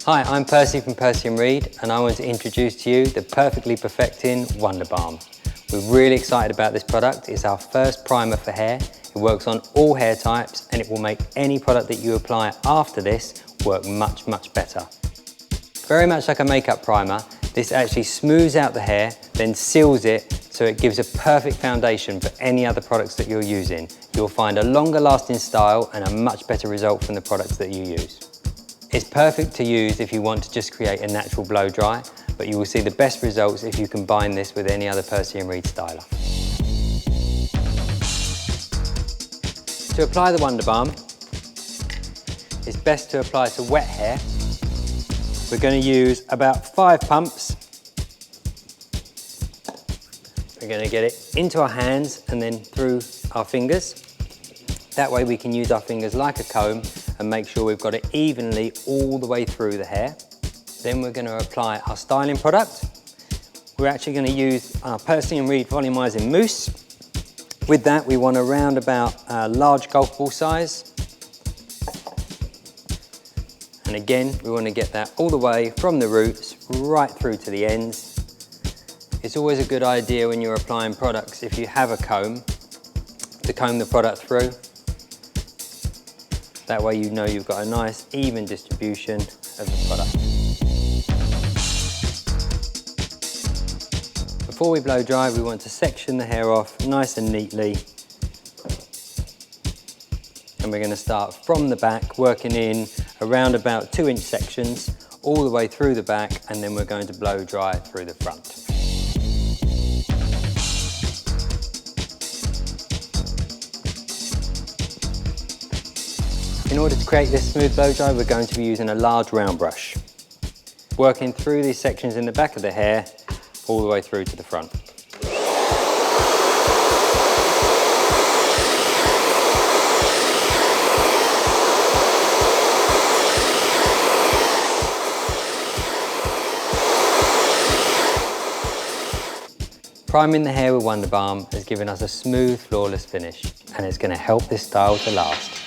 Hi, I'm Percy from Percy and Reed, and I want to introduce to you the Perfectly Perfecting Wonder Balm. We're really excited about this product. It's our first primer for hair. It works on all hair types, and it will make any product that you apply after this work much, much better. Very much like a makeup primer, this actually smooths out the hair, then seals it, so it gives a perfect foundation for any other products that you're using. You'll find a longer lasting style and a much better result from the products that you use. It's perfect to use if you want to just create a natural blow dry, but you will see the best results if you combine this with any other Percy and Reed styler. To apply the Wonder Balm, it's best to apply to wet hair. We're going to use about 5 pumps. We're going to get it into our hands and then through our fingers. That way we can use our fingers like a comb and make sure we've got it evenly all the way through the hair. Then we're going to apply our styling product. We're actually going to use our Percy and Reed volumizing mousse. With that, we want around about a large golf ball size. And again, we want to get that all the way from the roots right through to the ends. It's always a good idea when you're applying products, if you have a comb, to comb the product through. That way you know you've got a nice even distribution of the product. Before we blow dry, we want to section the hair off nice and neatly. And we're going to start from the back, working in around about 2-inch sections, all the way through the back, and then we're going to blow dry through the front. In order to create this smooth blow dry, we're going to be using a large round brush, working through these sections in the back of the hair, all the way through to the front. Priming the hair with Wonder Balm has given us a smooth, flawless finish, and it's going to help this style to last.